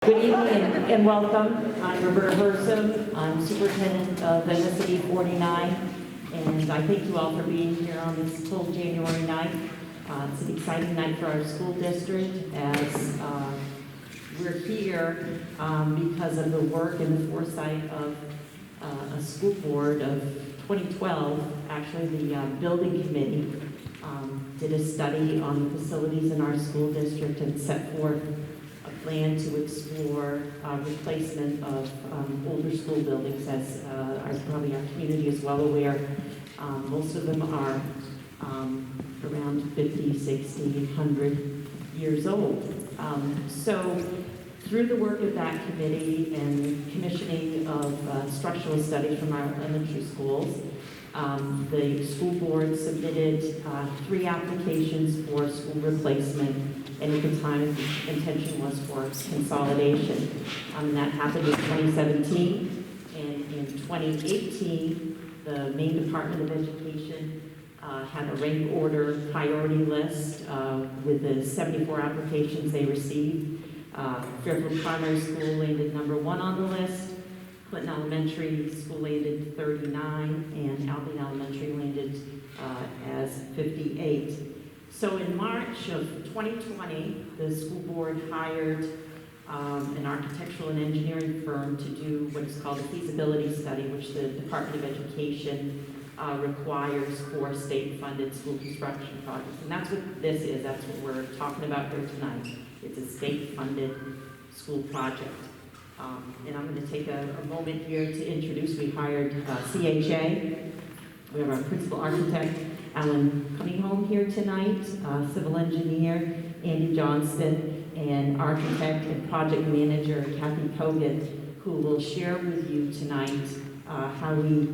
Good evening and welcome. I'm Roberta Hersom. I'm Superintendent of Venicity 49, and I thank you all for being here on this cold January night. It's an exciting night for our school district as we're here because of the work and the foresight of a school board of 2012. Actually, the building committee did a study on the facilities in our school district and set forth plan to explore replacement of older school buildings. As probably our community is well aware, most of them are around 50, 60, 100 years old. So through the work of that committee and commissioning of structural studies from our elementary schools, the school board submitted 3 applications for school replacement, and at the time the intention was for consolidation. And that happened in 2017, and in 2018 the Maine Department of Education had a rank order priority list with the 74 applications they received. Fairfield Primary School landed number 1 on the list, Clinton Elementary School landed 39, and Albion Elementary landed as 58. So in March of 2020, the school board hired an architectural and engineering firm to do what is called a feasibility study, which the Department of Education requires for state-funded school construction projects. And that's what this is. That's what we're talking about here tonight. It's a state-funded school project. And I'm going to take a moment here to introduce. We hired CHA. We have our principal architect, Alan Cunningham, here tonight, civil engineer, Andy Johnston, and architect and project manager, Kathy Kogan, who will share with you tonight how we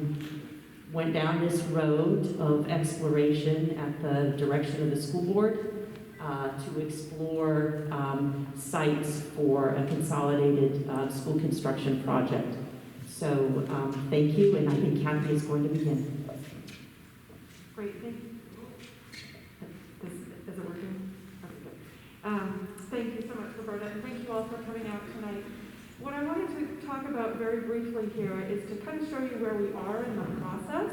went down this road of exploration at the direction of the school board to explore sites for a consolidated school construction project. So thank you, and I think Kathy is going to begin. Great, is it working? Okay, good. Thank you so much, Roberta, and thank you all for coming out tonight. What I wanted to talk about very briefly here is to kind of show you where we are in the process.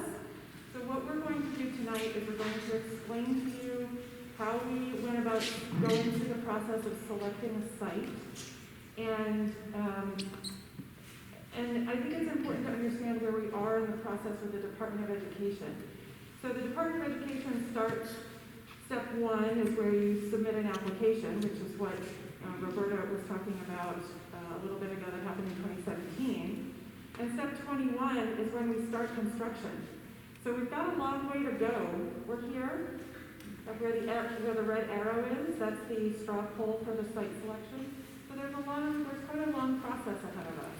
So what we're going to do tonight is we're going to explain to you how we went about going through the process of selecting a site. And I think it's important to understand where we are in the process with the Department of Education. So the Department of Education starts, step 1 is where you submit an application, which is what Roberta was talking about a little bit ago that happened in 2017. And step 21 is when we start construction. So we've got a long way to go. We're here, where the red arrow is, that's the straw poll for the site selection. So there's quite a long process ahead of us.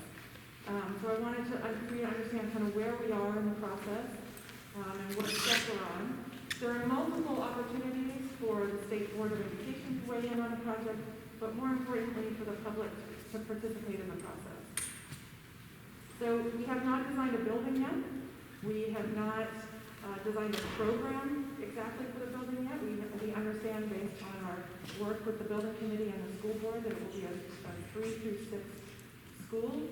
So I wanted to for you to understand kind of where we are in the process. And what steps we're on. There are multiple opportunities for the State Board of Education to weigh in on the project, but more importantly for the public to participate in the process. So we have not designed a building yet. We have not designed a program exactly for the building yet. We understand based on our work with the building committee and the school board that it will be a 3 through 6 school.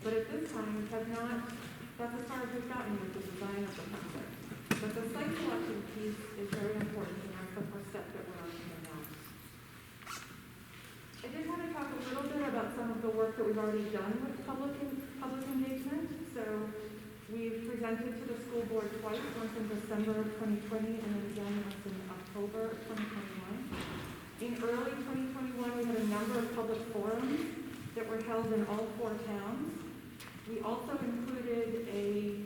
But at this time we have not. That's as far as we've gotten with the design of the project. But the site selection piece is very important, and that's the first step that we're on here now. I did want to talk a little bit about some of the work that we've already done with public engagement. So we've presented to the school board twice, once in December of 2020 and then again once in October of 2021. In early 2021, we had a number of public forums that were held in all 4 towns. We also included a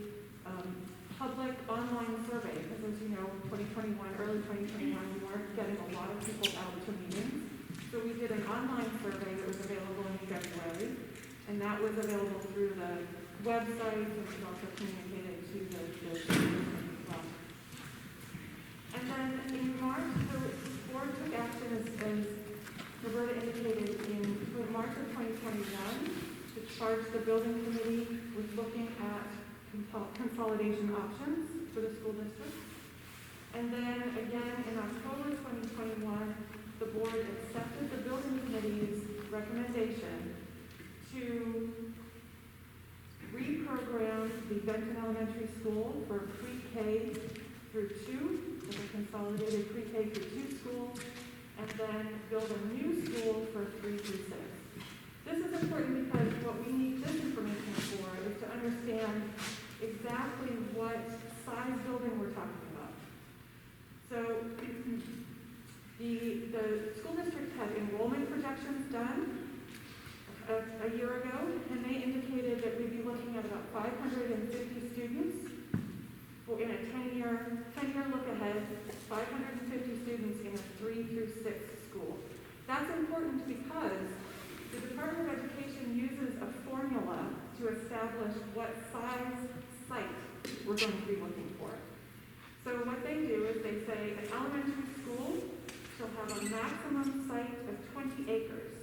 public online survey, because as you know, early 2021, we weren't getting a lot of people out to meetings. So we did an online survey that was available in February, and that was available through the website, and was also communicated to the students as well. And then in March, the board took action, as Roberta indicated, in March of 2021, to charge the building committee with looking at consolidation options for the school district. And then again in October 2021, the board accepted the building committee's recommendation Benton Elementary School for pre-K through 2, with a consolidated pre-K through 2 school, and then build a new school for 3 through 6. This is important because what we need this information for is to understand exactly what size building we're talking about. So the school district had enrollment projections done a year ago, and they indicated that we'd be looking at about 550 students in a 10-year look ahead, 550 students in a 3 through 6 school. That's important because the Department of Education uses a formula to establish what size site we're going to be looking for. So what they do is they say an elementary school shall have a maximum site of 20 acres.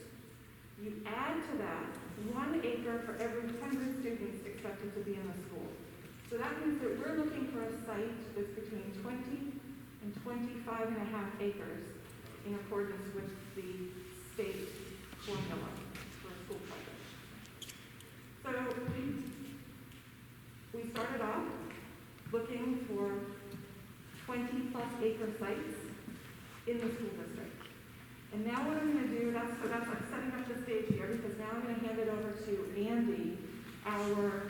You add to that 1 acre for every 100 students expected to be in the school. So that means that we're looking for a site that's between 20 and 25 and a half acres in accordance with the state formula for a school project. So we started off looking for 20 plus acre sites in the school district. And now what I'm going to do, that's like setting up the stage here, because now I'm going to hand it over to Andy, our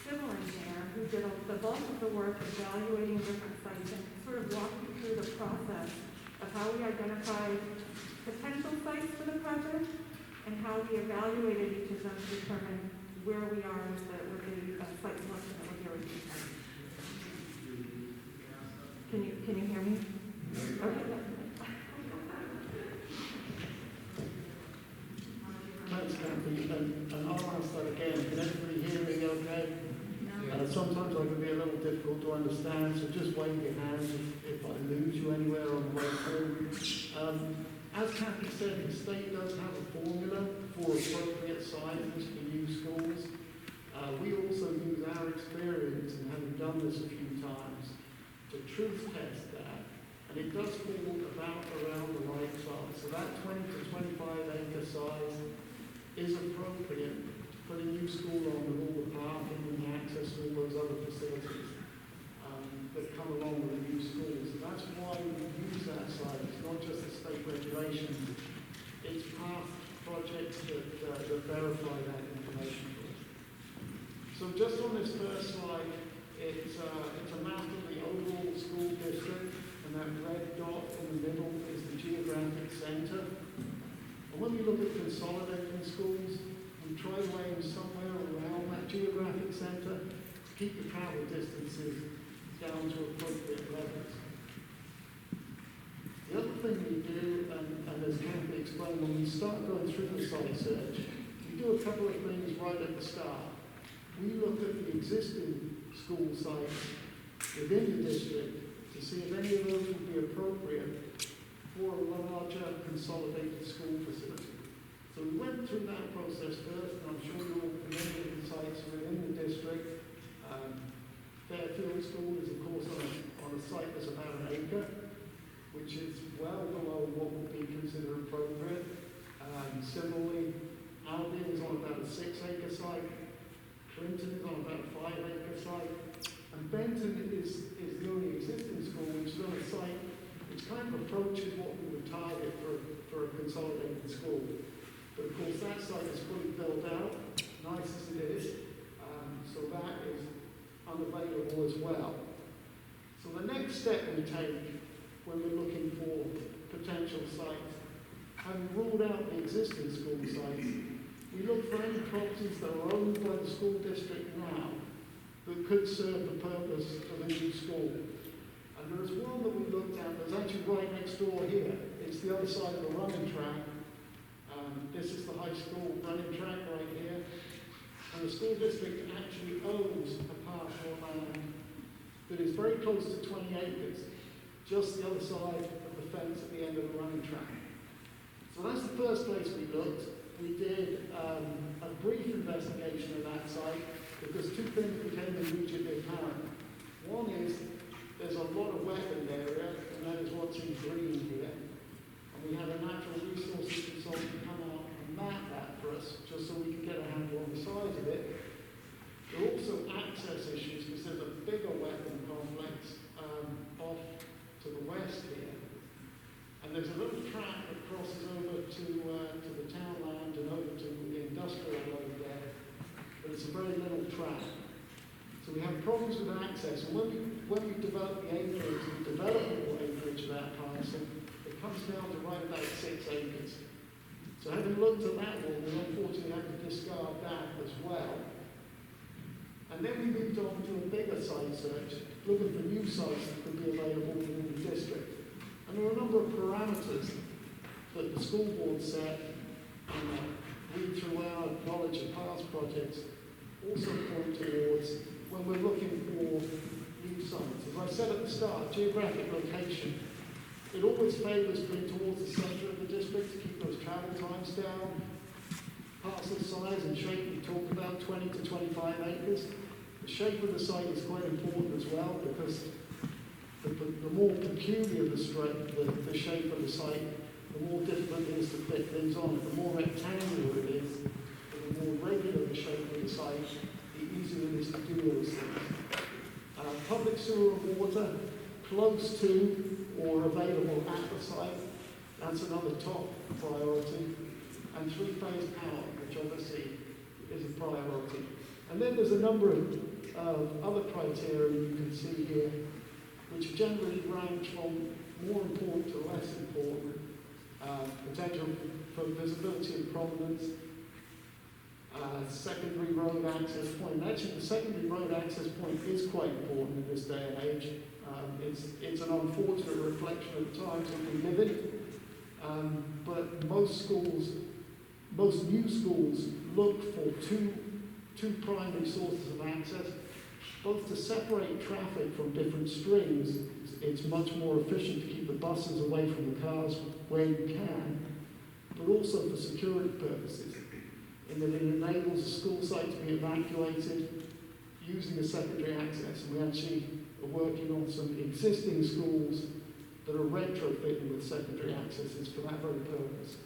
civil engineer, who did the bulk of the work evaluating different sites, and sort of walk you through the process of how we identified potential sites for the project and how we evaluated each of them to determine where we are with the site selection that we're doing. Can you hear me? Okay. Thanks, Kathy, and I'll ask that again. Can everybody hear me okay? No. Sometimes I can be a little difficult to understand, so just wave your hands if I lose you anywhere on the way through. As Kathy said, the state does have a formula for appropriate sizes for new schools. We also use our experience in having done this a few times to truth test that, and it does fall around the right size. So that 20 to 25 acre size is appropriate to put a new school on with all the parking and the access to all those other facilities that come along with a new school. So that's why we use that size. It's not just the state regulations, it's past projects that verify that information for us. So just on this first slide, it's a map of the overall school district, and that red dot in the middle is the geographic center. And when we look at consolidating schools, we try to aim somewhere around that geographic center to keep the travel distances down to appropriate levels. The other thing we do, and as Kathy explained, when we start going through the site search, we do a couple of things right at the start. We look at the existing school sites within the district to see if any of those would be appropriate for a larger consolidated school facility. So we went through that process first, and I'm sure you're all familiar with the sites within the district. Fairfield School is, of course, on a site that's about an acre, which is well below what would be considered appropriate. Similarly, Albion is on about a 6 acre site. Clinton is on about a 5 acre site. And Benton is the only existing school which is on a site which kind of approaches what we would target for a consolidated school. But of course that site is fully built out, nice as it is, so that is unavailable as well. So the next step we take when we're looking for potential sites, having ruled out the existing school sites, we look for any properties that are owned by the school district now that could serve the purpose of a new school. And there's one that we looked at that's actually right next door here. It's the other side of the running track. This is the high school running track right here. And the school district actually owns a parcel of land that is very close to 20 acres, just the other side of the fence at the end of the running track. So that's the first place we looked. We did a brief investigation of that site because two things became immediately apparent. One is there's a lot of wetland area, and that is what's in green here. And we had a natural resources consultant come out and map that for us, just so we could get a handle on the size of it. There are also access issues, because bigger weapon complex off to the west here. And there's a little track that crosses over to the town land and over to the industrial road there. But it's a very little track. So we have problems with access. And when we develop the acreage, the developable acreage of that parcel, it comes down to right about 6 acres. So having looked at that one, we unfortunately have to discard that as well. And then we moved on to a bigger site search, looking for new sites that could be available within the district. And there are a number of parameters that the school board set, and we, through our knowledge of past projects, also point towards when we're looking for new sites. As I said at the start, geographic location, it always favours being towards the centre of the district to keep those travel times down. Parcel size and shape, we talked about 20 to 25 acres. The shape of the site is quite important as well, because the more peculiar the shape of the site, the more difficult it is to fit things on it. The more rectangular it is, the more regular the shape of the site, the easier it is to do those things. Public sewer and water, close to or available at the site, that's another top priority. And three-phase power, which obviously is a priority. And then there's a number of other criteria you can see here, which generally range from more important to less important. Potential for visibility and prominence, secondary road access point. And actually, the secondary road access point is quite important in this day and age. It's an unfortunate reflection of the times that we live in. But most new schools look for two primary sources of access, both to separate traffic from different streams. It's much more efficient to keep the buses away from the cars where you can, but also for security purposes, in that it enables a school site to be evacuated using a secondary access. And we actually are working on some existing schools that are retrofitting with secondary accesses for that very purpose.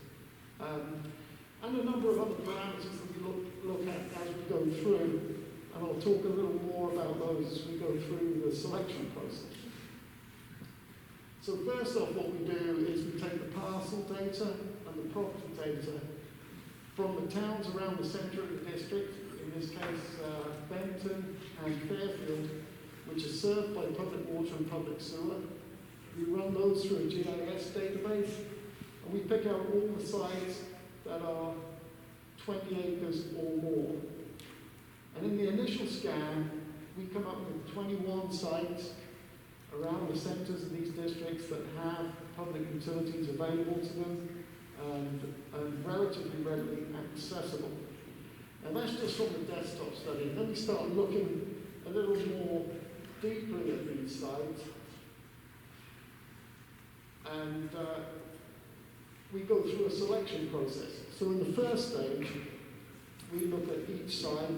And a number of other parameters that we look at as we go through, and I'll talk a little more about those as we go through the selection process. So first off, what we do is we take the parcel data and the property data from the towns around the centre of the district, in this case Benton and Fairfield, which are served by public water and public sewer. We run those through a GIS database, and we pick out all the sites that are 20 acres or more. And in the initial scan, we come up with 21 sites around the centres of these districts that have public utilities available to them and relatively readily accessible. And that's just from the desktop study. And then we start looking a little more deeply at these sites. And we go through a selection process. So in the first stage, we look at each site,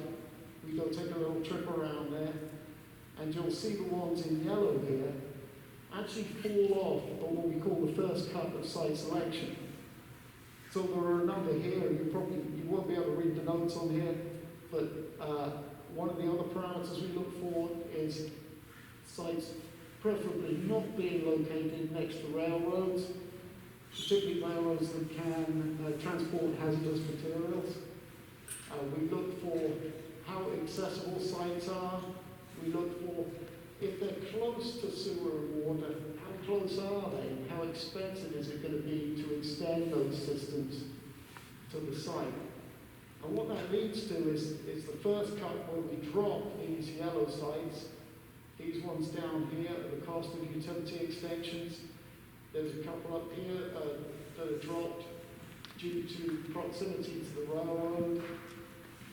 we go take a little trip around there, and you'll see the ones in yellow here actually fall off on what we call the first cut of site selection. So there are a number here, you won't be able to read the notes on here, but one of the other parameters we look for is sites preferably not being located next to railroads, particularly railroads that can transport hazardous materials. We look for how accessible sites are. We look for if they're close to sewer and water, how close are they? How expensive is it going to be to extend those systems to the site? And what that leads to is the first cut where we drop these yellow sites. These ones down here are the cost of utility extensions. There's a couple up here that are dropped due to proximity to the railroad.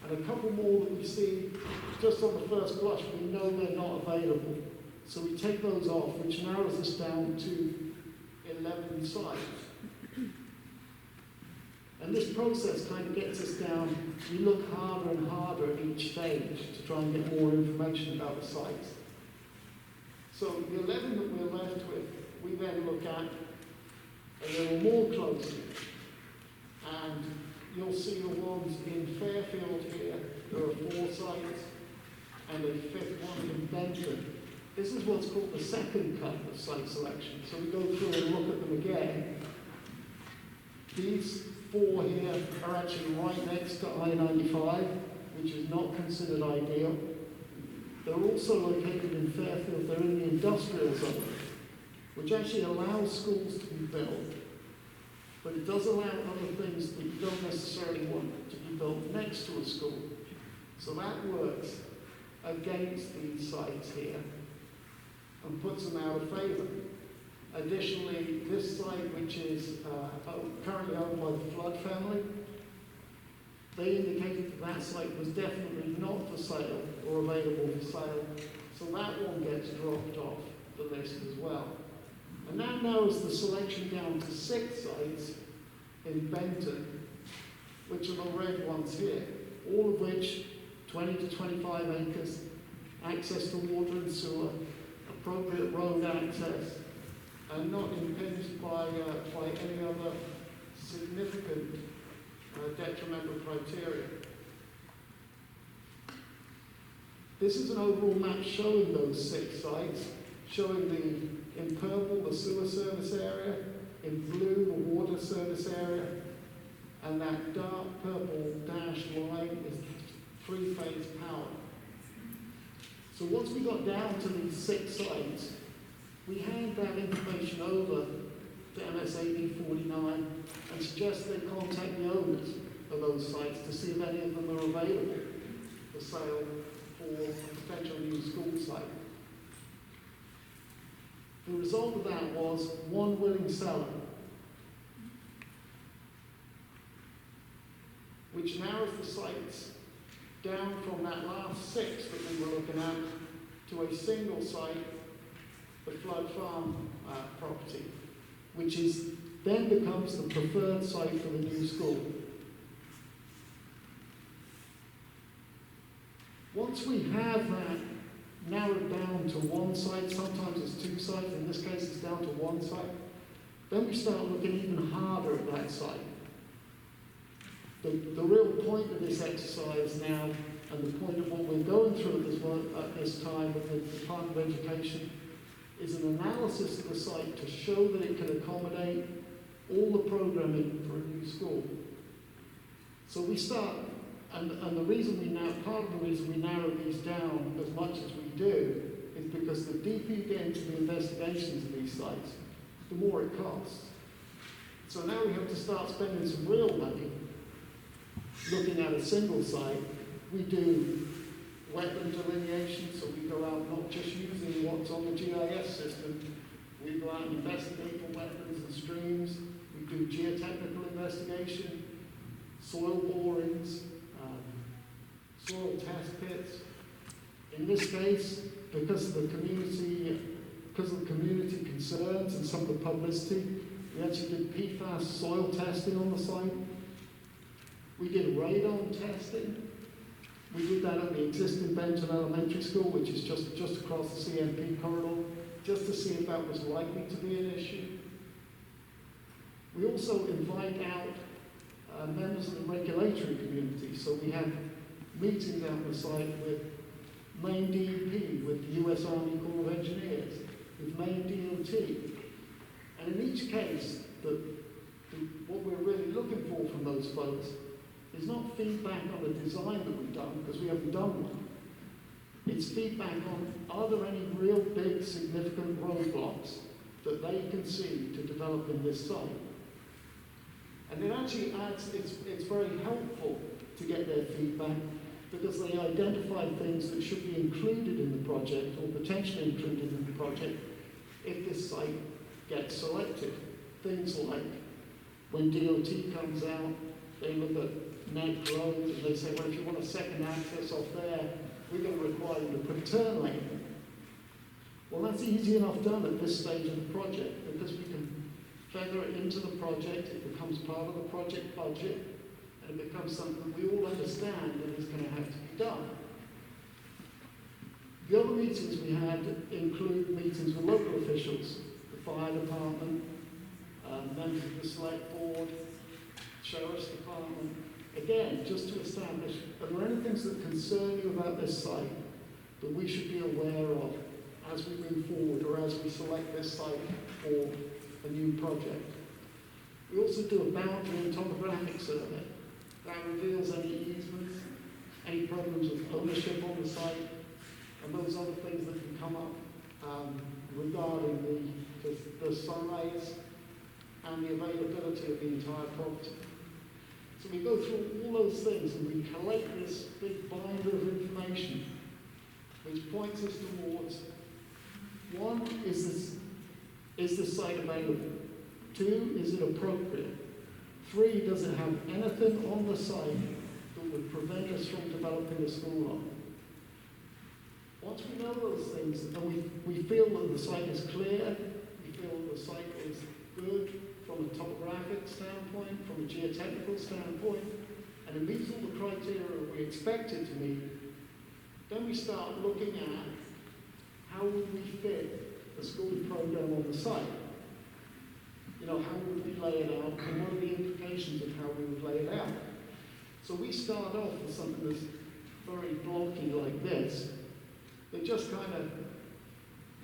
And a couple more that we see just on the first blush, we know they're not available. So we take those off, which narrows us down to 11 sites. And this process kind of gets us down, we look harder and harder at each stage to try and get more information about the sites. So the 11 that we're left with, we then look at a little more closely. And you'll see the ones in Fairfield here, there are 4 sites. and a fifth one in Benton. This is what's called the second cut of site selection. So we go through and look at them again. These four here are actually right next to I-95, which is not considered ideal. They're also located in Fairfield. They're in the industrial zone, which actually allows schools to be built, but it does allow other things that you don't necessarily want to be built next to a school. So that works against these sites here and puts them out of favour. Additionally, this site, which is currently owned by the Flood family, they indicated that that site was definitely not for sale or available for sale, so that one gets dropped off the list as well. And that narrows the selection down to 6 sites in Benton, which are the red ones here, all of which 20 to 25 acres, access to water and sewer, appropriate road access, and not impinged by any other significant detrimental criteria. This is an overall map showing those 6 sites, showing in purple the sewer service area, in blue the water service area, and that dark purple dashed line is 3-phase power. So once we got down to these 6 sites, we hand that information over to MSAB 49 and suggest they contact the owners of those sites to see if any of them are available for sale for a potential new school site. The result of that was 1 willing seller, which narrows the sites down from that last 6 that we were looking at to a single site, the Flood Farm property, which then becomes the preferred site for the new school. Once we have that narrowed down to 1 site, sometimes it's 2 sites, in this case it's down to 1 site, then we start looking even harder at that site. The real point of this exercise now, and the point of what we're going through at this time with the Department of Education, is an analysis of the site to show that it can accommodate all the programming for a new school. So we start, and the reason part of the reason we narrow these down as much as we do is because the deeper you get into the investigations of these sites, the more it costs. So now we have to start spending some real money looking at a single site. We do wetland delineation, so we go out not just using what's on the GIS system, we go out and investigate for wetlands and streams, we do geotechnical investigation, soil borings, soil test pits. In this case, because of the community concerns and some of the publicity, we actually did PFAS soil testing on the site. We did radon testing. We did that at the existing Benton Elementary School, which is just across the CMP corridor, just to see if that was likely to be an issue. We also invite out members of the regulatory community. So we have meetings out on the site with Maine DEP, with the US Army Corps of Engineers, with Maine DOT. And in each case, what we're really looking for from those folks is not feedback on the design that we've done, because we haven't done one. It's feedback on, are there any real big significant roadblocks that they can see to developing this site? And it actually it's very helpful to get their feedback, because they identify things that should be included in the project or potentially included in the project if this site gets selected. Things like when DOT comes out, they look at Neck Road and they say, well, if you want a second access off there, we're going to require you to put a turn lane in. Well, that's easy enough done at this stage of the project, because we can feather it into the project, it becomes part of the project budget, and it becomes something that we all understand that is going to have to be done. The other meetings we had include meetings with local officials, the fire department, members of the select board, sheriff's department. Again, just to establish, are there any things that concern you about this site? that we should be aware of as we move forward or as we select this site for a new project. We also do a boundary and topographic survey that reveals any easements, any problems with ownership on the site, and those other things that can come up regarding the size and the availability of the entire property. So we go through all those things and we collate this big binder of information which points us towards, one, is this site available? Two, is it appropriate? Three, does it have anything on the site that would prevent us from developing a school on? Once we know those things and we feel that the site is clear, we feel that the site is good from a topographic standpoint, from a geotechnical standpoint, and it meets all the criteria we expect it to meet, then we start looking at how would we fit the school program on the site. You know, how would we lay it out, and what are the implications of how we would lay it out? So we start off with something that's very blocky like this, that just kind of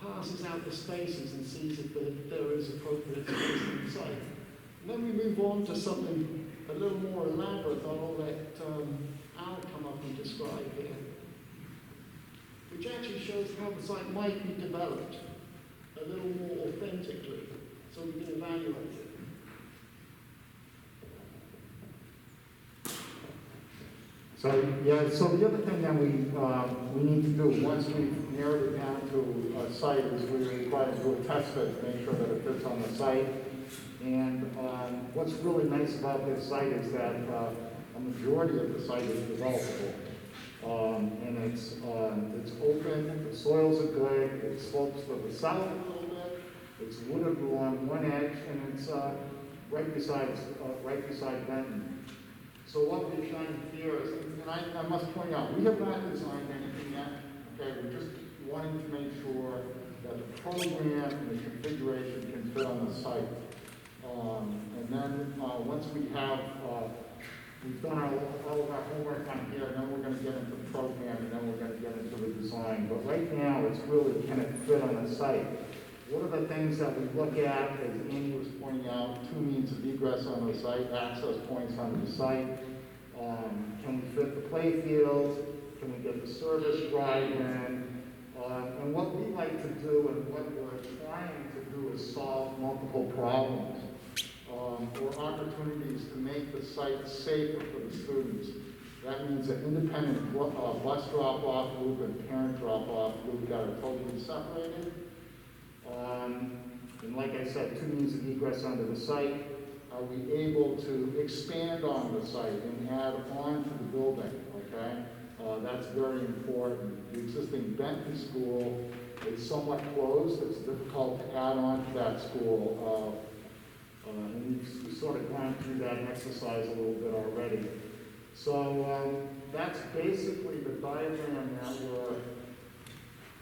passes out the spaces and sees if there is appropriate space in the site. And then we move on to something a little more elaborate that I'll let Al come up and describe here, which actually shows how the site might be developed a little more authentically, so we can evaluate it. So the other thing that we need to do, once we've narrowed it down to a site, is we require to do a test fit to make sure that it fits on the site. And what's really nice about this site is that a majority of the site is developable. And it's open, the soils are good, it slopes to the south a little bit, it's wooded along one edge, and it's right beside Benton. So what we've done here is, and I must point out, we have not designed anything yet. Okay, we're just wanting to make sure that the program and the configuration can fit on the site. And then once we have, we've done all of our homework on here, and then we're going to get into the program, and then we're going to get into the design. But right now, it's really, can it fit on the site? What are the things that we look at, as Andy was pointing out, two means of egress on the site, access points on the site. Can we fit the play fields? Can we get the service drive in? And what we like to do and what we're trying to do is solve multiple problems or opportunities to make the site safer for the students. That means an independent bus drop-off loop and parent drop-off loop that are totally separated. And like I said, two means of egress onto the site. Are we able to expand on the site and add on to the building, okay? That's very important. The existing Benton school is somewhat closed. It's difficult to add on to that school. And we've sort of gone through that exercise a little bit already. So that's basically the diagram that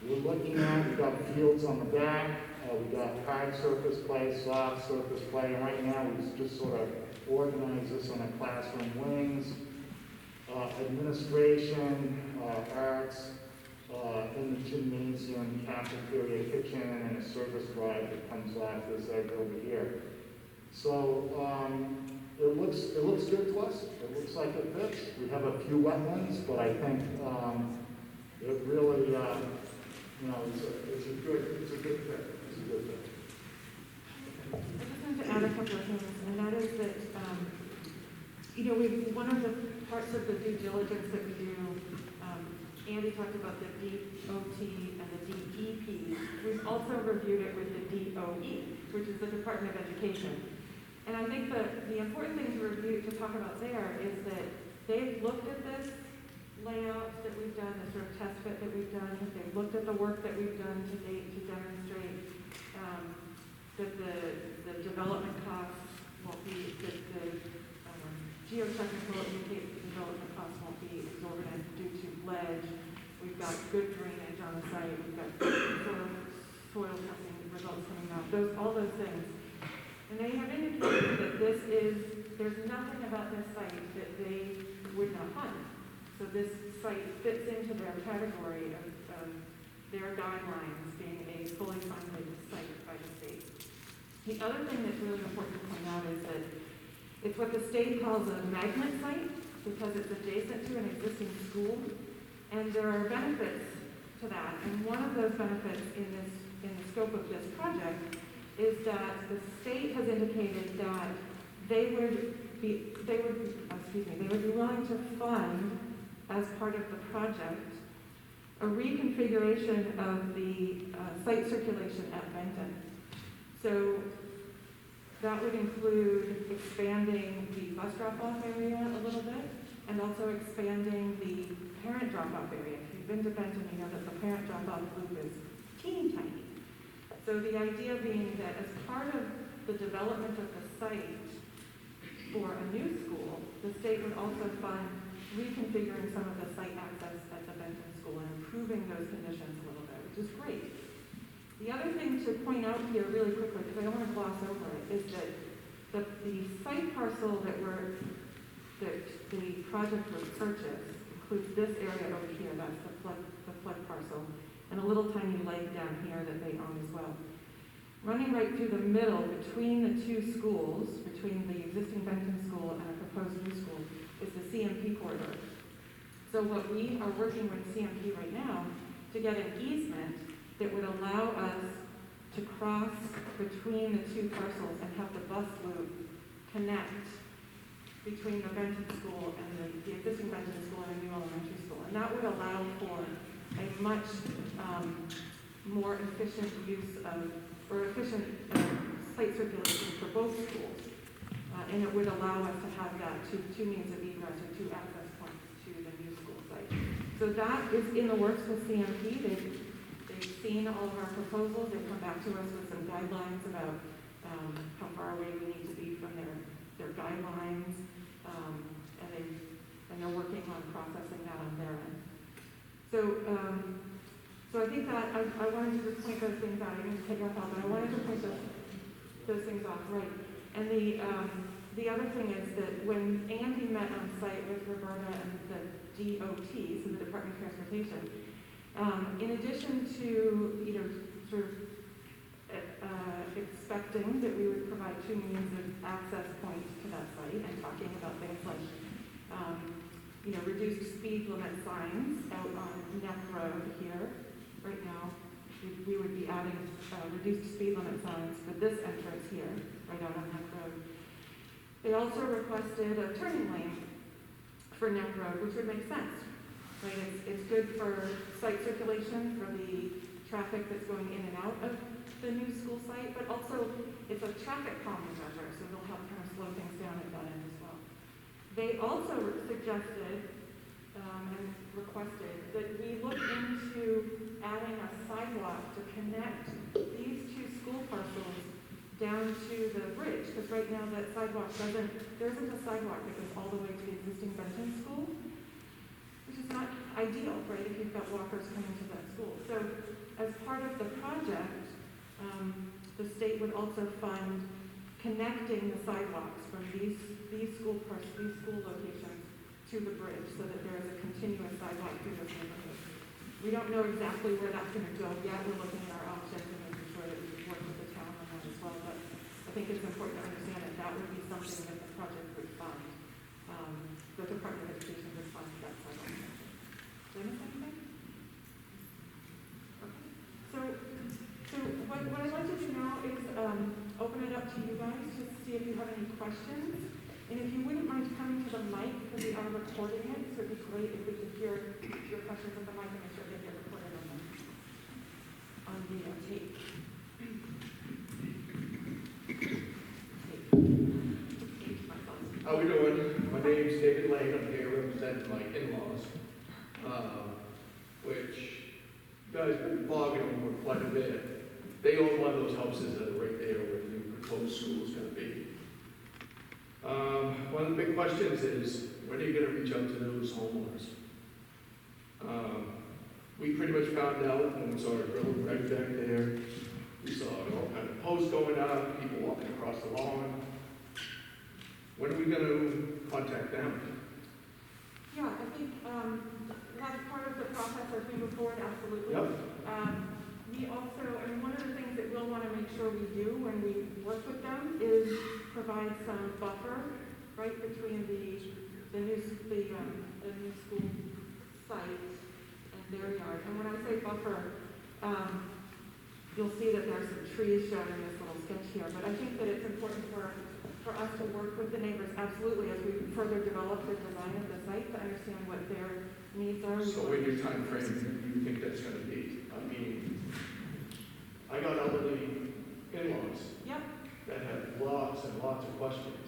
we're looking at. We've got fields on the back. We've got hard surface play, soft surface play, and right now we've just sort of organized this on a classroom wings, administration, arts, in the gymnasium, cafeteria, kitchen, and a service drive that comes off this edge over here. So it looks good to us. It looks like it fits. We have a few wetlands, but I think it really, it's a good fit. I just wanted to add a couple of things, and that is that, one of the parts of the due diligence that we do, Andy talked about the DOT and the DEP. We've also reviewed it with the DOE, which is the Department of Education. And I think that the important thing to talk about there is that they've looked at this layout that we've done, the sort of test fit that we've done. They've looked at the work that we've done to date to demonstrate that the development costs won't be, that the geotechnical indicates the development costs won't be exorbitant due to ledge. We've got good drainage on the site. We've got soil testing results coming out. All those things. And they have indicated that there's nothing about this site that they would not fund. So this site fits into their category of their guidelines being a fully funded site by the state. The other thing that's really important to point out is that it's what the state calls a magnet site because it's adjacent to an existing school, and there are benefits to that. And one of those benefits in the scope of this project is that the state has indicated that they would be willing to fund, as part of the project, a reconfiguration of the site circulation at Benton. So that would include expanding the bus drop-off area a little bit, and also expanding the parent drop-off area. If you've been to Benton, you know that the parent drop-off loop is teeny tiny. So the idea being that as part of the development of the site for a new school, the state would also fund reconfiguring some of the site access at the Benton school and improving those conditions a little bit, which is great. The other thing to point out here really quickly, because I don't want to gloss over it, is that the site parcel that the project was purchased includes this area over here, that's the flood parcel, and a little tiny lake down here that they own as well. Running right through the middle between the two schools, between the existing Benton school and a proposed new school, is the CMP corridor. So what we are working with CMP right now to get an easement that would allow us to cross between the two parcels and have the bus loop connect between the Benton school and the existing Benton school and a new elementary school. And that would allow for a much more efficient use of, or efficient site circulation for both schools. And it would allow us to have that two means of egress or two access points to the new school site. So that is in the works with CMP. They've seen all of our proposals. They've come back to us with some guidelines about how far away we need to be from their guidelines. And they're working on processing that on their end. So I think that I wanted to just point those things out. I didn't take off, but I wanted to point those things off, right. And the other thing is that when Andy met on site with Roberta and the DOT, so the Department of Transportation, in addition to, sort of expecting that we would provide two means of access points to that site and talking about things like, reduced speed limit signs out on Neck Road here. Right now, we would be adding reduced speed limit signs for this entrance here, right out on Neck Road. They also requested a turning lane for Neck Road, which would make sense. Right? It's good for site circulation for the traffic that's going in and out of the new school site, but also it's a traffic calming measure, so it'll help kind of slow things down at that end as well. They also suggested and requested that we look into adding a sidewalk to connect these two school parcels down to the bridge, because right now that sidewalk there isn't a sidewalk that goes all the way to the existing Benton school, which is not ideal, right, if you've got walkers coming to that school. So as part of the project, the state would also fund connecting the sidewalks from these school locations to the bridge so that there is a continuous sidewalk through this neighborhood. We don't know exactly where that's going to go yet. We're looking at our options and making sure that we work with the town on that as well. But I think it's important to understand that that would be something that the project would fund. The Department of Education would fund that sidewalk. Did I miss anything? Okay. So what I'd like to do now is open it up to you guys to see if you have any questions. And if you wouldn't mind coming to the mic, because we are recording it, so it'd be great if we could hear your questions at the mic and make sure they get recorded on the tape. How we doing? My name's David Lane. I'm here representing my in-laws, which you guys have been bargaining over quite a bit. They own one of those houses that are right there where the new proposed school is going to be. One of the big questions is, when are you going to reach out to those homeowners? We pretty much found out when we saw a grill right back there. We saw all kind of posts going up, people walking across the lawn. When are we going to contact them? Yeah, I think, that's part of the process as we move forward, absolutely. Yep. We also, I mean, one of the things that we'll want to make sure we do when we work with them is provide some buffer, right, between the new school site and their yard. And when I say buffer, you'll see that there's some trees shown in this little sketch here, but I think that it's important for us to work with the neighbors, absolutely, as we further develop the design of the site, to understand what their needs are. So in your time frame, you think that's gonna be? I mean, I got elderly in-laws Yep, that have lots and lots of questions.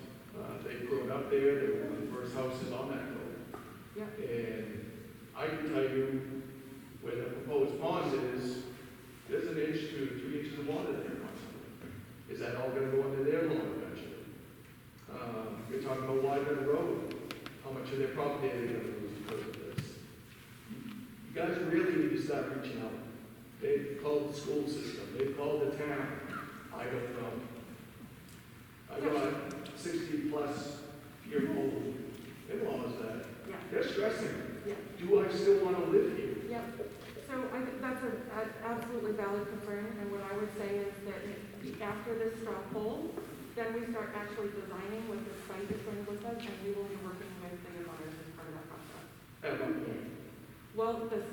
They grew up there, they were one of the first houses on that road. yep, And I can tell you where the proposed pond is, there's an inch to 3 inches of water there constantly. Is that all gonna go into their lawn eventually? You're talking about widening the road. How much of their property are they gonna lose because of this? You guys really need to start reaching out. They've called the school system, they've called the town. I don't know. I got 60-plus year old in-laws that yeah, they're stressing. yeah. Do I still want to live here? Yep. So I think that's an absolutely valid concern, and what I would say is that after this straw poll, then we start actually designing what the site is going to look like, and we will be working with the abutters as part of that process. At what point? Well, the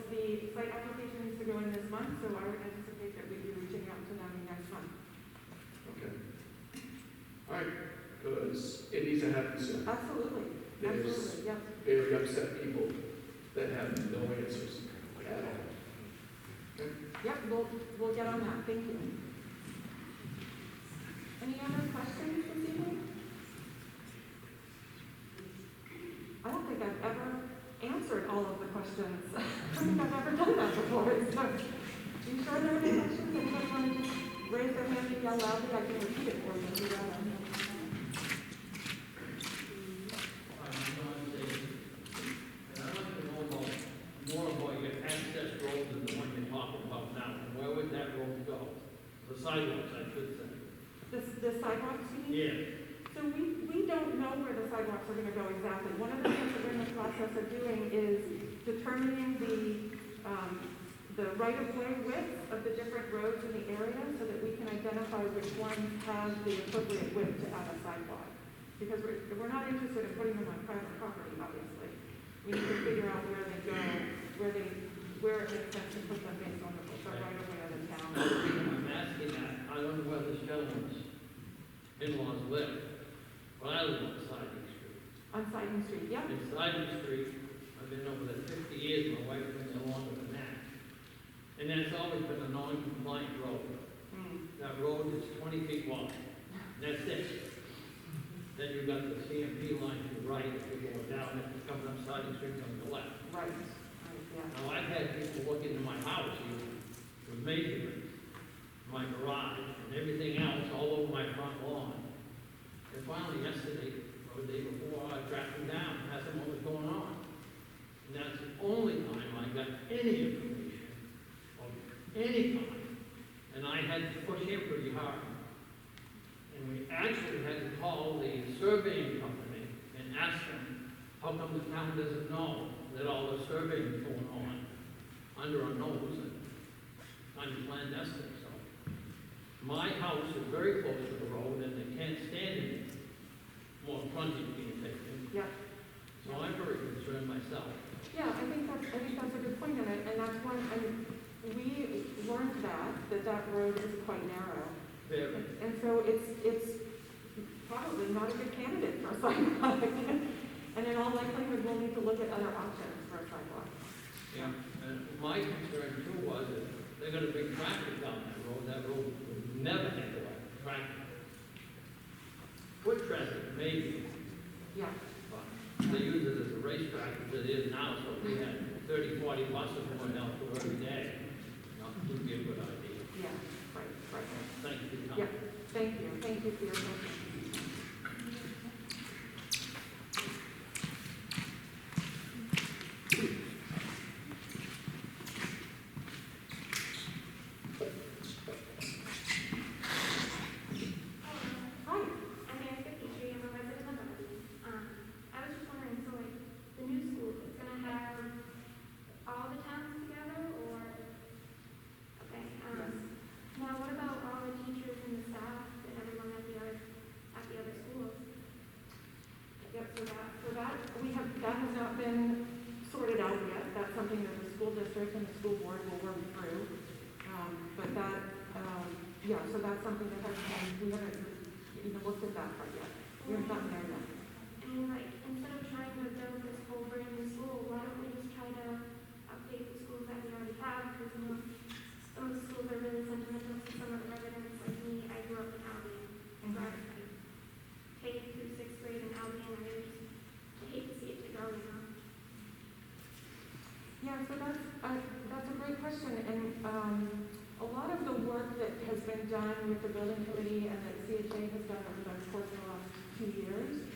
site application needs to go in this month, so I would anticipate that we'd be reaching out to them next month. Okay. All right, because it needs to happen soon. Absolutely, There's absolutely, yep. very upset people that have no answers at all. Yep, we'll get on that, thank you. Any other questions this evening? I don't think I've ever answered all of the questions. I don't think I've ever done that before, so. You sure there are any questions? Anybody want to just raise their hand and yell loudly? I can repeat it for you if you'd rather. More about your access road than the one you're talking about now. Where would that road go? The sidewalks, I should say. The sidewalks, you mean? Yeah. So we don't know where the sidewalks are gonna go exactly. One of the things that we're in the process of doing is determining the right-of-way width of the different roads in the area so that we can identify which ones have the appropriate width to add a sidewalk. Because we're not interested in putting them on private property, obviously. We need to figure out where they go, where it makes sense to put them based on the right-of-way of the town. I'm asking that, I don't know where this gentleman's in-laws live, but I live on Siding Street. On Siding Street, yep. In Siding Street, I've been over there 50 years, my wife's been there longer than that. And it's always been a non-compliant road. That road is 20 feet wide, that's it. Then you've got the CMP line to the right, if you're going down, if you're coming up Siding Street on the left. Right, yeah. Now, I've had people look into my house, even with measurements, my garage, and everything else, all over my front lawn. And finally, yesterday, or the day before, I tracked them down, and asked them what was going on. And that's the only time I got any information of any kind. And I had to push him pretty hard. And we actually had to call the surveying company and ask them, how come the town doesn't know that all the surveying is going on under our nose and under clandestine, so. My house is very close to the road and they can't stand any more frontage being taken. Yeah, So I'm very concerned myself. yeah, I think that's a good point, and that's one, we learned that road is quite narrow. Very. And so it's probably not a good candidate for a sidewalk. And in all likelihood, we'll need to look at other options for a sidewalk. Yeah, and my concern too was that they're gonna bring traffic down that road would never handle that traffic. Foot traffic, maybe, Yeah, but they use it as a racetrack as it is now, so if we had 30, 40 buses going out to every day, it would be a good idea. yeah, right. Thank you for your Yeah, time. thank you for your attention. Hi, I'm Anne 53. I'm a resident of Benton. I was just wondering, so like the new school, something that has been, we haven't even looked at that part yet. We haven't gotten there yet. I mean, like, instead of trying to build this whole brand new school, why don't we just try to update the schools that we already have? Because, you know, some of the schools are really sentimental to some of the residents, like me. I grew up in Albion. So I K through sixth grade in Albion, and I hate to see it to go, you know? Yeah, so that's a great question, and a lot of the work that has been done with the building committee and that CHA has done over the course of the last 2 years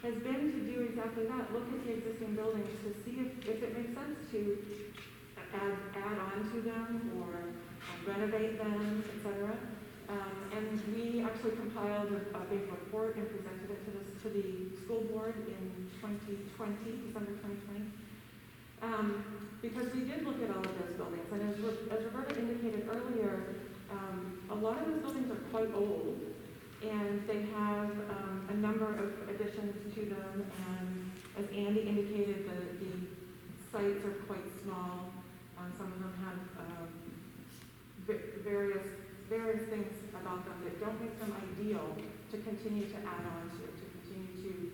has been to do exactly that, look at the existing buildings to see if it makes sense to add on to them or renovate them, etc. And we actually compiled a big report and presented it to the school board in 2020, December 2020. Because we did look at all of those buildings, and as Roberta indicated earlier, a lot of those buildings are quite old, and they have a number of additions to them, and as Andy indicated, the sites are quite small. Some of them have various things about them that don't make them ideal to continue to add on to continue to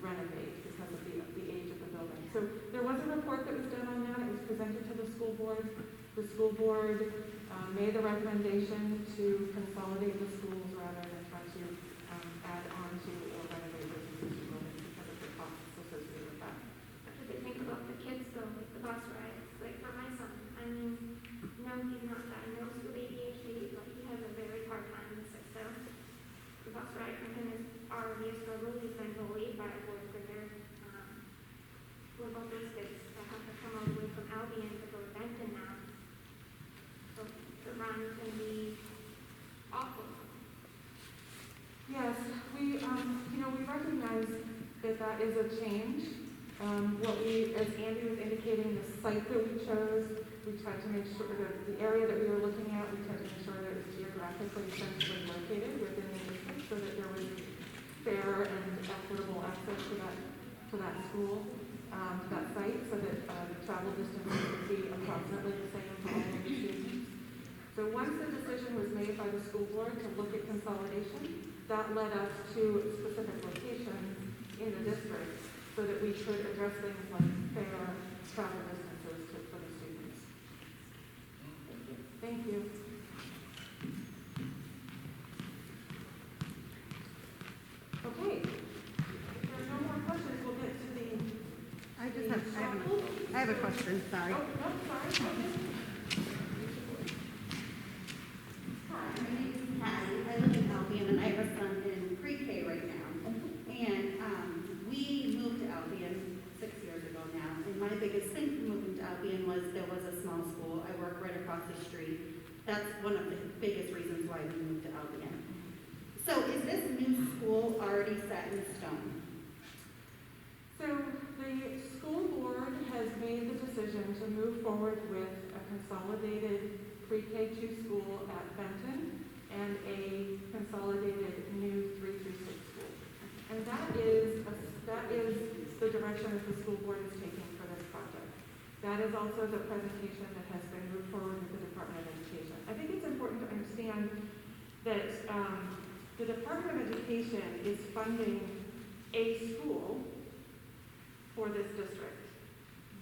renovate because of the age of the building. So there was a report that was done on that. It was presented to the school board. The school board made the recommendation to consolidate the schools rather than try to add on to or renovate those existing buildings because of the costs associated with that. What do they think about the kids though, like the bus rides? Like for my son, I mean, no, he's not diagnosed with ADHD, but he has a very hard time in the system. The bus ride for him is already a struggle. He's been bullied by a fourth grader. What about those kids that have to come all the way from Albion to go to Benton now? So the run can be awful. Yes, we recognize that is a change. As Andy was indicating, the site that we chose, we tried to make sure that the area that we were looking at, we tried to make sure that it was geographically centrally located within the district so that there was fair and equitable access to that school, to that site, so that the travel distances would be approximately the same for all of the students. So once the decision was made by the school board to look at consolidation, that led us to specific locations in the district so that we could address things like fair travel distances for the students. Thank you. Okay. If there are no more questions, we'll get to the... I have a question, sorry. Oh, no, sorry. Hi, my name is Patty. I live in Albion and I have a son in pre-K right now. And we moved to Albion 6 years ago now. And my biggest thing for moving to Albion was there was a small school. I work right across the street. That's one of the biggest reasons why we moved to Albion. So is this new school already set in stone? So the school board has made the decision to move forward with a consolidated pre-K2 school at Benton and a consolidated new 3 through 6 school. And that is the direction that the school board is taking for this project. That is also the presentation that has been moved forward with the Department of Education. I think it's important to understand that the Department of Education is funding a school for this district.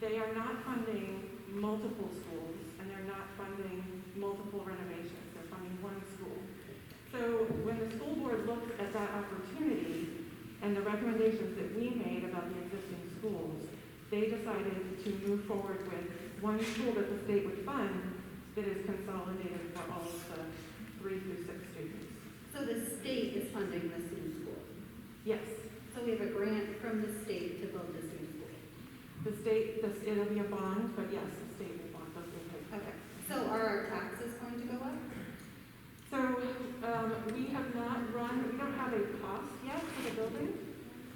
They are not funding multiple schools, and they're not funding multiple renovations. They're funding one school. So when the school board looked at that opportunity and the recommendations that we made about the existing schools, they decided to move forward with one school that the state would fund that is consolidated for all of the 3 through 6 students. So the state is funding this new school? Yes. So we have a grant from the state to build this new school? The state, it'll be a bond, but yes, the state will bond, those will pay. Okay. So are our taxes going to go up? So we have not run, we don't have a cost yet for the building,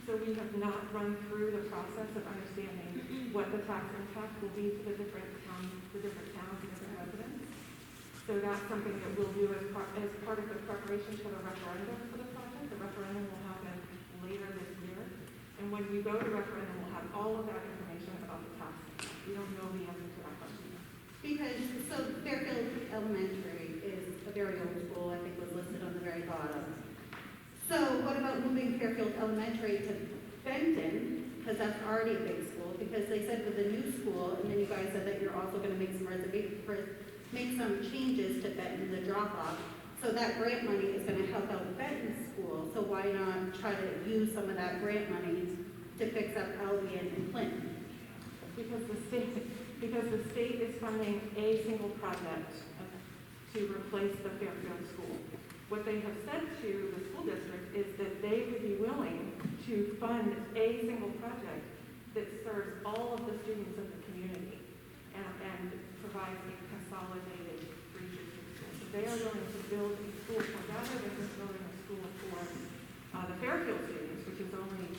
so we have not run through the process of understanding what the tax impact will be to the different towns, and different residents. So that's something that we'll do as part of the preparation for the referendum for the project. The referendum will happen later this year, and when we go to referendum, we'll have all of that information about the tax impact. We don't know the answer to that question yet. Because, so Fairfield Elementary is a very old school, I think was listed on the very bottom. So what about moving Fairfield Elementary to Benton, because that's already a big school, because they said with the new school, and then you guys said that you're also gonna make some make some changes to Benton, the drop-off. So that grant money is gonna help out Benton's school, so why not try to use some of that grant money to fix up Albion and Clinton? Because the state is funding a single project to replace the Fairfield school. What they have said to the school district is that they would be willing to fund a single project that serves all of the students in the community and provides a consolidated free-teaching school. So they are willing to build a school, so rather than just building a school for the Fairfield students, which is only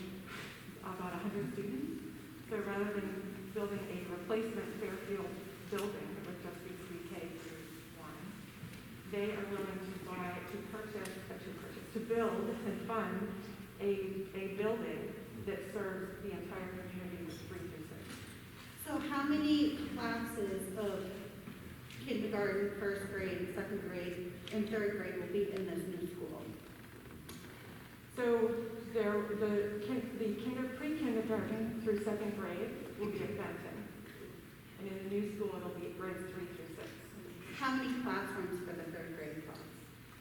about 100 students, so rather than building a replacement Fairfield building that would just be pre-K through 1, they are willing to build and fund a building that serves the entire community with 3 through 6. So how many classes of kindergarten, first grade, second grade, and third grade will be in this new school? So the pre-kindergarten through second grade will be at Benton. And in the new school, it'll be grades 3 through 6. How many classrooms for the third grade class?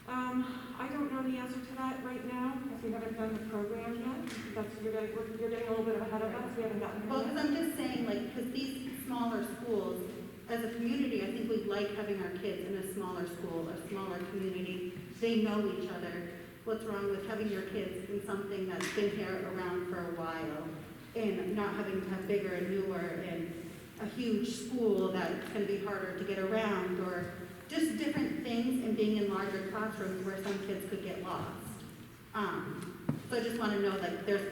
I don't know the answer to that right now, because we haven't done the program yet. You're getting a little bit ahead of us. We haven't gotten Well, there because yet. I'm just saying, like, because these smaller schools, as a community, I think we like having our kids in a smaller school, a smaller community. They know each other. What's wrong with having your kids in something that's been here around for a while and not having to have bigger and newer and a huge school that's going to be harder to get around, or just different things, and being in larger classrooms where some kids could get lost. So I just want to know that there's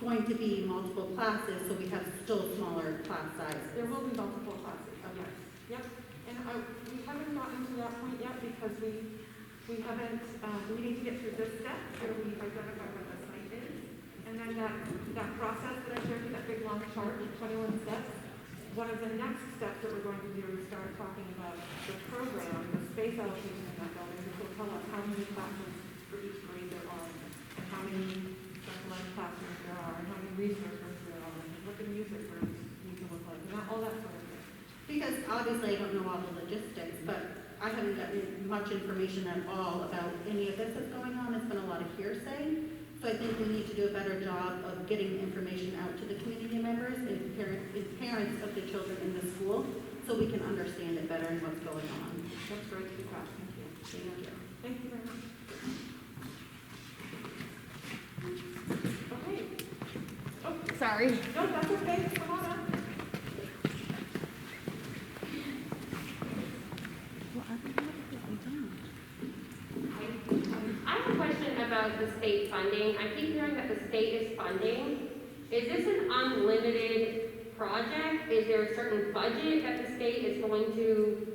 going to be multiple classes, so we have still smaller class sizes. There will be multiple classes, yes. Yep. And we haven't gotten to that point yet because we haven't, we need to get through this step where we identify what the site is. And then that process that I showed you, that big long chart with 21 steps, one of the next steps that we're going to do is start talking about the program, the space allocation in that building, which will tell us how many classes for each grade there are, and how many special ed classrooms there are, and how many resource rooms there are, and what the music rooms need to look like, and all that sort of thing. Because obviously I don't know all the logistics, but I haven't gotten much information at all about any of this that's going on. It's been a lot of hearsay. So I think we need to do a better job of getting information out to the community members and parents of the children in the school so we can understand it better and what's going on. That's great feedback. Thank you. Thank you. Thank you very much. Okay. Oh, Sorry. no, that's okay. Come on up. I have a question about the state funding. I keep hearing that the state is funding. Is this an unlimited project? Is there a certain budget that the state is going to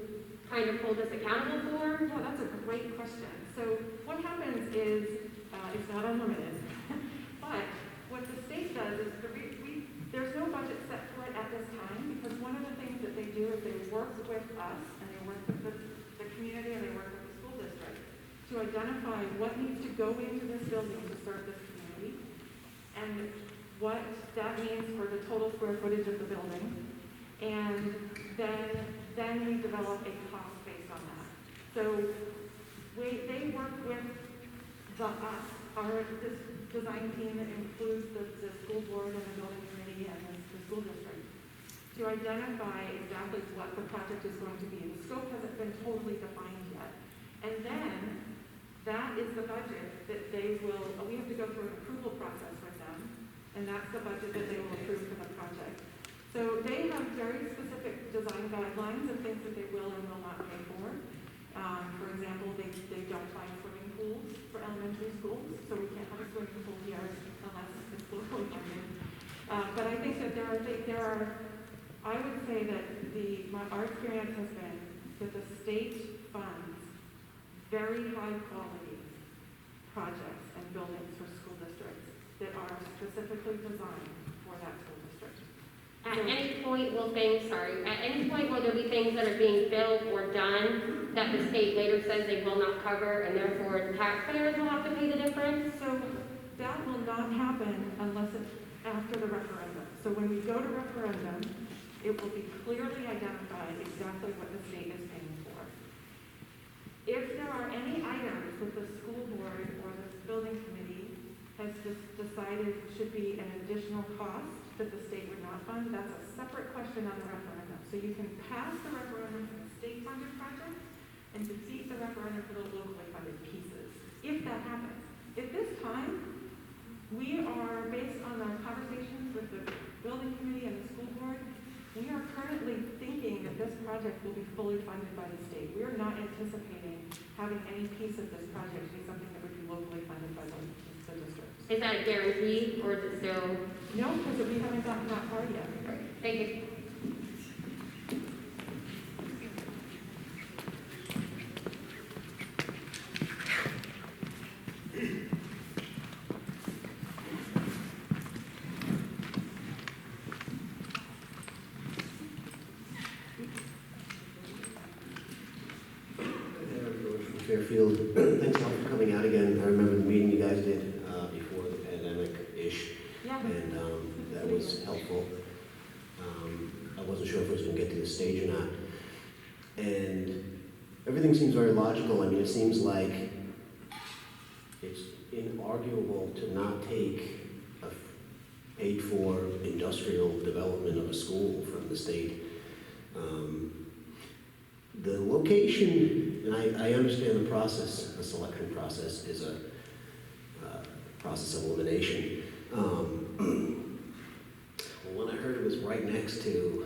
kind of hold us accountable for? Yeah, that's a great question. So what happens is, it's not unlimited, but what the state does is there's no budget set for it at this time, because one of the things that they do is they work with us, and they work with the community, and they work with the school district to identify what needs to go into this building to serve this community, and what that means for the total square footage of the building, and then we develop a cost based on that. So they work with this design team that includes the school board and the building committee and the school district to identify exactly what the project is going to be. The scope hasn't been totally defined yet. And then that is the budget that they will, we have to go through an approval process with them, and that's the budget that they will approve for the project. So they have very specific design guidelines of things that they will and will not pay for. For example, they don't buy swimming pools for elementary schools, so we can't have a swimming pool here unless it's locally funded. But I think that there are, I would say that our experience has been that the state funds very high quality projects and buildings for school districts that are specifically designed for that school district. At any point will there be things that are being built or done that the state later says they will not cover, and therefore taxpayers will have to pay the difference? So that will not happen unless it's after the referendum. So when we go to referendum, it will be clearly identified exactly what the state is paying for. If there are any items that the school board or the building committee has just decided should be an additional cost that the state would not fund, that's a separate question on the referendum. So you can pass the referendum for the state-funded project and defeat the referendum for the locally funded pieces, if that happens. At this time, we are, based on our conversations with the building committee and the school board, we are currently thinking that this project will be fully funded by the state. We are not anticipating having any piece of this project be something that would be locally funded by the district. Is that a guarantee, or is it still? No, because we haven't gotten that far yet. Thank you. Fairfield, thanks a lot for coming out again. I remember the meeting you guys did before the pandemic-ish, Yeah. and that was helpful. I wasn't sure if it was going to get to this stage or not. And everything seems very logical. I mean, it seems like it's inarguable to not take a paid-for industrial development of a school from the state. The location, and I understand the process, the selection process is a process of elimination. When I heard it was right next to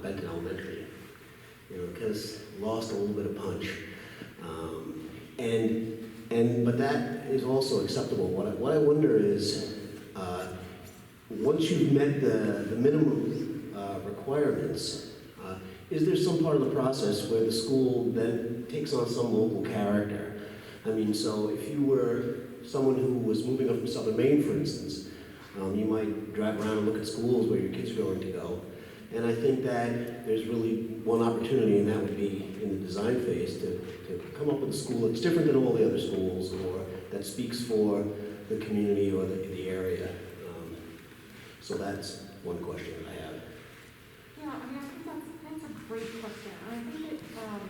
Benton Elementary, it kind of lost a little bit of punch. But that is also acceptable. What I wonder is, once you've met the minimum requirements, is there some part of the process where the school then takes on some local character? I mean, so if you were someone who was moving up from Southern Maine, for instance, you might drive around and look at schools where your kids are going to go. And I think that there's really one opportunity, and that would be in the design phase, to come up with a school that's different than all the other schools, or that speaks for the community or the area. So that's one question that I have. Yeah, I mean, I think that's a great question. And I think that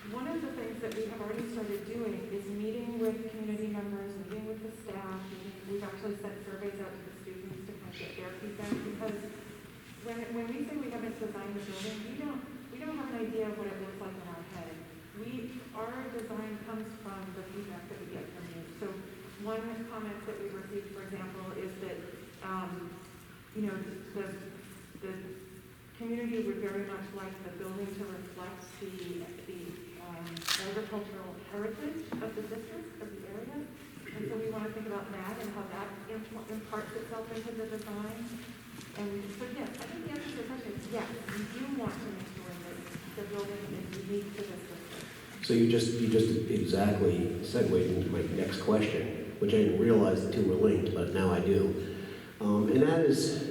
one of the things that we have already started doing is meeting with community members, meeting with the staff. We've actually sent surveys out to the students to kind of get their feedback, because when we say we haven't designed the building, we don't have an idea of what it looks like in our head. Our design comes from the feedback that we get from you. So one comment that we received, for example, is that the community would very much like the building to reflect the agricultural heritage of the district, of the area. And so we want to think about that and how that imparts itself into the design. And so yes, I think the answer to the question is yes, we do want to make sure that the building is unique to this district. So you just exactly segued into my next question, which I didn't realize the two were linked, but now I do. And that is,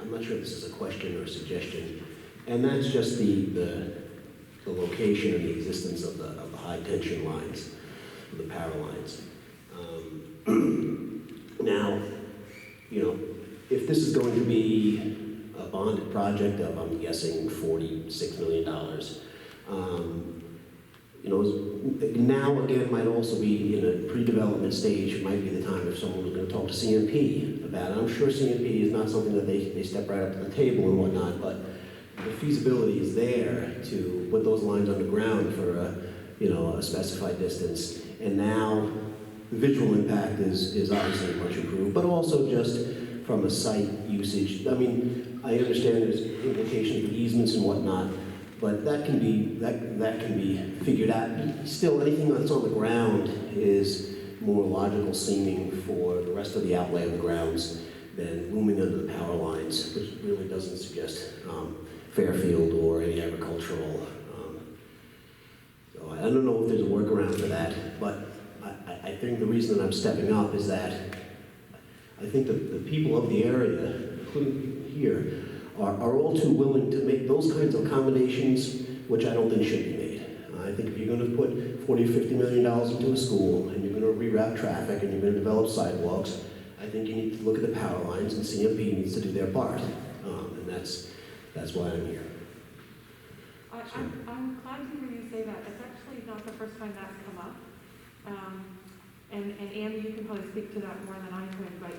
I'm not sure if this is a question or a suggestion, and that's just the location and the existence of the high tension lines, the power lines. Now, if this is going to be a bonded project of, I'm guessing, $46 million, now again might also be in a pre-development stage. It might be the time if someone was going to talk to CMP about it. I'm sure CMP is not something that they step right up to the table and whatnot, but the feasibility is there to put those lines underground for a specified distance. And now the visual impact is obviously much improved, but also just from a site usage. I mean, I understand there's implications of easements and whatnot, but that can be figured out. Still, anything that's on the ground is more logical seeming for the rest of the outlay of the grounds than looming under the power lines, which really doesn't suggest Fairfield or any agricultural. So I don't know if there's a workaround for that, but I think the reason that I'm stepping up is that I think the people of the area, including here, are all too willing to make those kinds of accommodations, which I don't think should be made. I think if you're going to put $40 or $50 million into a school, and you're going to reroute traffic, and you're going to develop sidewalks, I think you need to look at the power lines, and CMP needs to do their part. And that's why I'm here. I'm glad to hear you say that. It's actually not the first time that's come up. And Andy, you can probably speak to that more than I could, but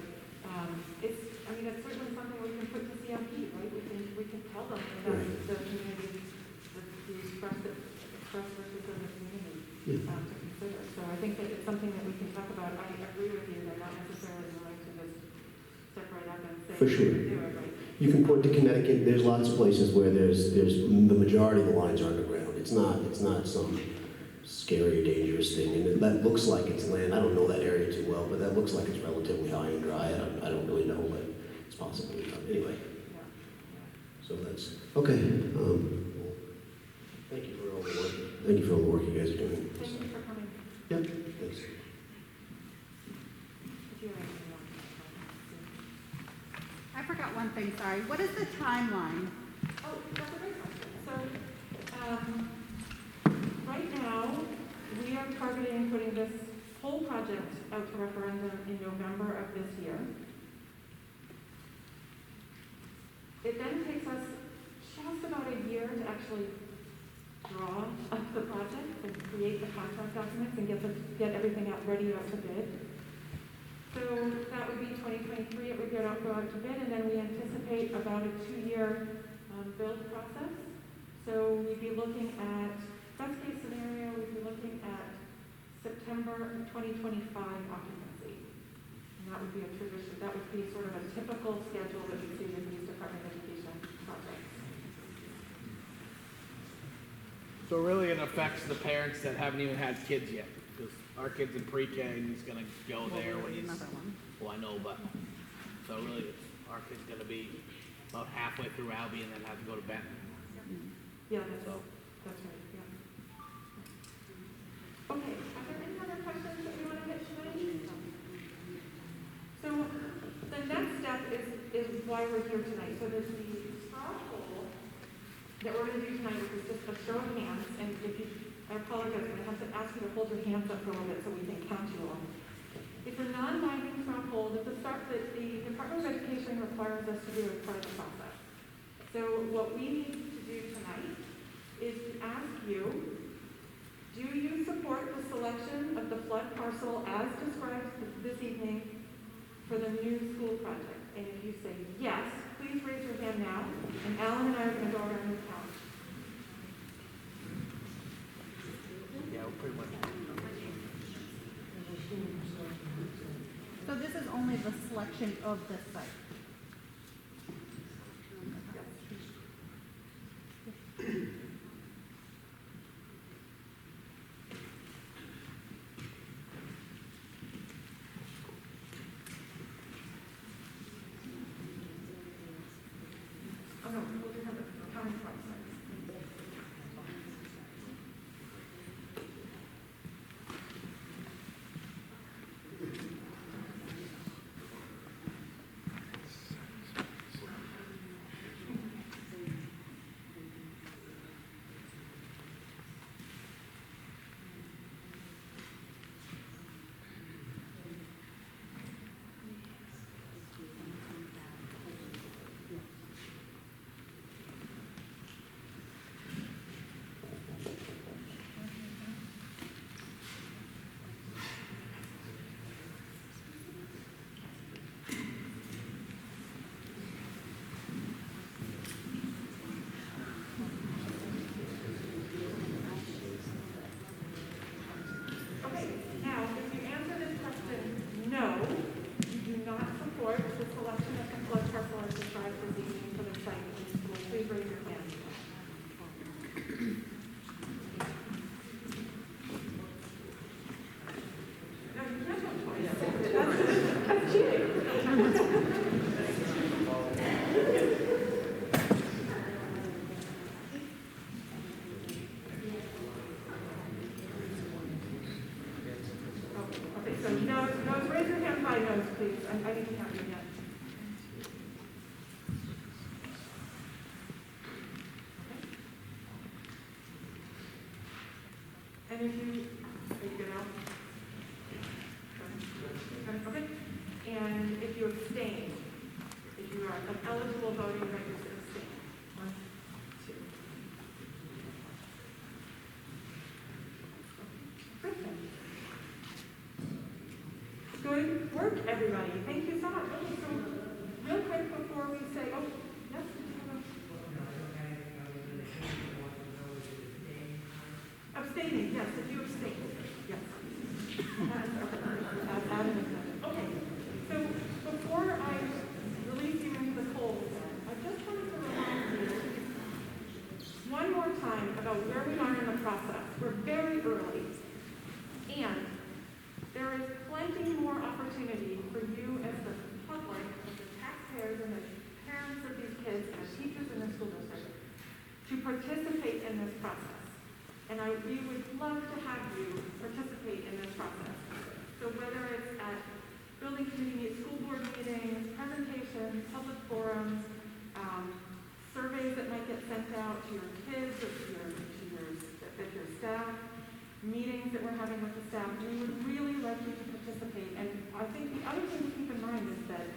it's certainly something we can put to CMP, right? We can tell them that Right. the community, the express versus in the community Yeah. to consider. So I think that it's something that we can talk about. I agree with you. They're not necessarily willing to just step right up and say, For sure. do it, right? You can point to Connecticut, there's lots of places where there's the majority of the lines are underground. It's not some scary or dangerous thing, and that looks like it's land. I don't know that area too well, but that looks like it's relatively high and dry. I don't really know, but it's possible. Anyway, so that's, okay. Thank you for all the work. Thank you for all the work you guys are doing. Thank you for coming. Yep, thanks. If you have anything else. I forgot one thing, sorry. What is the timeline? Oh, that's a great question. So, right now, we are targeting putting this whole project out to referendum in November of this year. It then takes us just about a year to actually draw up the project and create the contract documents and get everything ready out to bid. So that would be 2023, it would go out to bid, and then we anticipate about a 2-year build process. So we'd be looking at, best case scenario, we'd be looking at September 2025 occupancy. And that would be a tradition, that would be sort of a typical schedule that we see with these Department of Education projects. So really it affects the parents that haven't even had kids yet, because our kid's in pre-K and he's gonna go there when he's, Another one. well, I know, but, so really, our kid's gonna be about halfway through Albion and then have to go to Benton. Yeah, So, that's right, yeah. Okay, are there any other questions that we want to get tonight? So the next step is why we're here tonight. So there's the straw poll that we're going to do tonight, which is just a show of hands. And I apologize, I have to ask you to hold your hands up for a little bit so we can count you all. It's a non-binding straw poll that the Department of Education requires us to do as part of the process. So what we need to do tonight is to ask you, do you support the selection of the flood parcel as described this evening for the new school project? And if you say yes, please raise your hand now, and Alan and I are going to go around and count. yeah, we're pretty much. So this is only the selection of the site. Oh no, we'll do the counting process. Okay, now, if you answer this question, no, you do not support the selection of the flood parcel as described this evening for the site of the school, please raise your hand. No, you can't vote twice. That's cheating. Okay, so nose, raise your hand by nose, please. I need to count you again. And if you, are you good now? Okay. And if you abstain, if you are an eligible voting register, abstain. 1, 2. Perfect. Good work, everybody. Thank you so much. Okay, so real quick before we say, oh, yes? Abstaining, yes, if you abstain, yes. Okay, so before I release you into the cold, I just wanted to remind you one more time about where we are in the process. We're very early, and there is plenty more opportunity for you as the public, as the taxpayers and the parents of these kids and the teachers in the school district to participate in this process. And we would love to have you participate in this process. So whether it's at building committee, school board meetings, presentations, public forums, surveys that might get sent out to your kids or to your staff, meetings that we're having with the staff, we would really love you to participate. And I think the other thing to keep in mind is that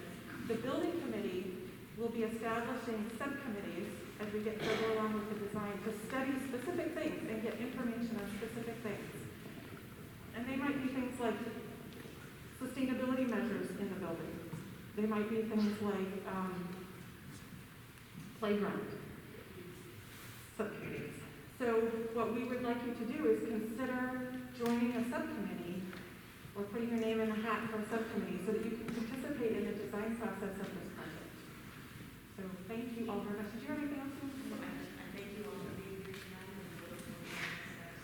the building committee will be establishing subcommittees as we get further along with the design to study specific things and get information on specific things. And they might be things like sustainability measures in the building. They might be things like playground subcommittees. So what we would like you to do is consider joining a subcommittee or putting your name in the hat for a subcommittee so that you can participate in the design process of this project. So thank you all very much. Did you have anything else? Thank you all for being here tonight.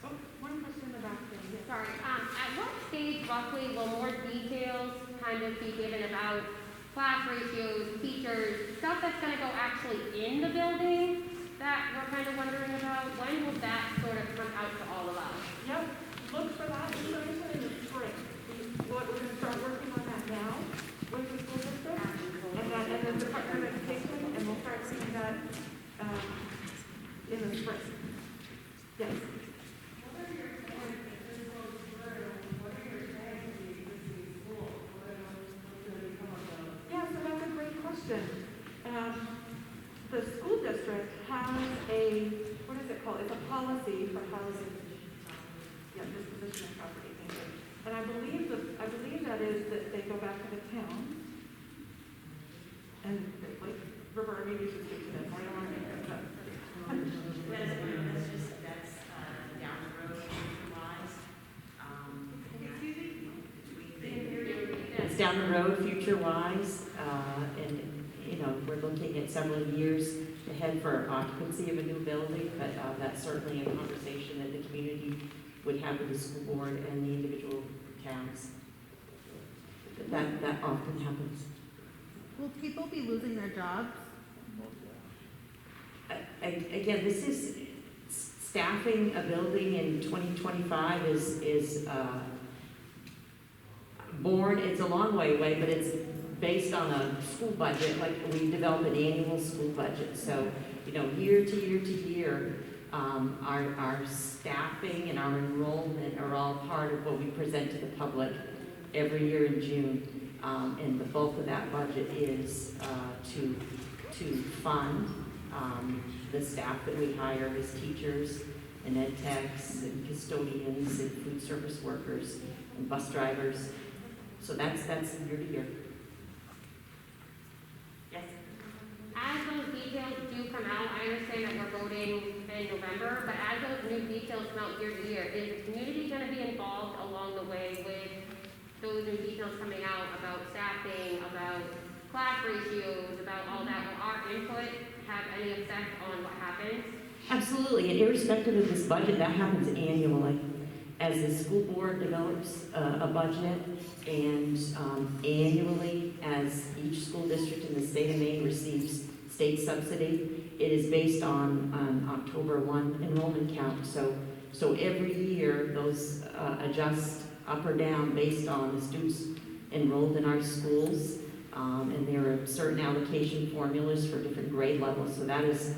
Oh, one question in the back there. Yes. Sorry, at what stage roughly will more details kind of be given about class ratios, teachers, stuff that's gonna go actually in the building that we're kind of wondering about? When will that sort of come out to all of us? Yep, look for that information in the spring. We're going to start working on that now with the school district and the Department of Education, and we'll start seeing that in the spring. Yes. Yeah, so that's a great question. The school district has a, what is it called? It's a policy for housing, disposition of property. And I believe that is that they go back to the town. And like, Roberta, maybe you should speak to this. I don't want to make that up. That's down the road, future-wise. It's down the road, future-wise, and, you know, we're looking at several years ahead for occupancy of a new building, but that's certainly a conversation that the community would have with the school board and the individual towns. That often happens. Will people be losing their jobs? Again, this is staffing a building in 2025 is born, it's a long way away, but it's based on a school budget, like we develop an annual school budget. So, you know, year to year to year, our staffing and our enrollment are all part of what we present to the public every year in June. And the bulk of that budget is to fund the staff that we hire as teachers and ed techs and custodians and food service workers and bus drivers. So that's year to year. Yes? As those details do come out, I understand that we're voting in November, but as those new details come out year to year, is the community gonna be involved along the way with those new details coming out about staffing, about class ratios, about all that? Will our input have any effect on what happens? Absolutely, and irrespective of this budget, that happens annually. As the school board develops a budget, and annually, as each school district in the state of Maine receives state subsidy, it is based on October 1 enrollment count. So every year, those adjust up or down based on the students enrolled in our schools. And there are certain allocation formulas for different grade levels. So that's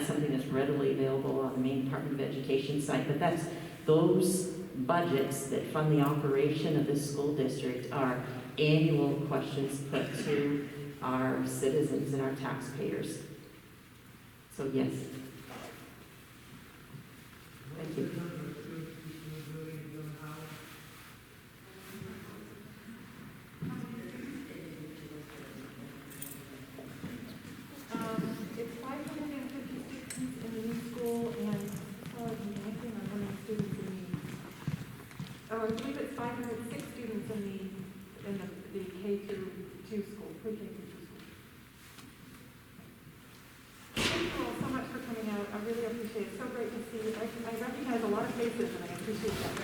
something that's readily available on the Maine Department of Education site. But those budgets that fund the operation of this school district are annual questions put to our citizens and our taxpayers. So yes. Thank you. It's 550 students in the new school and, oh, I'm blanking on how many students in the, oh, I believe it's 506 students in the K through 2 school, pre-K through 2 school. Thank you all so much for coming out. I really appreciate it. It's so great to see. I recognize a lot of faces and I appreciate that.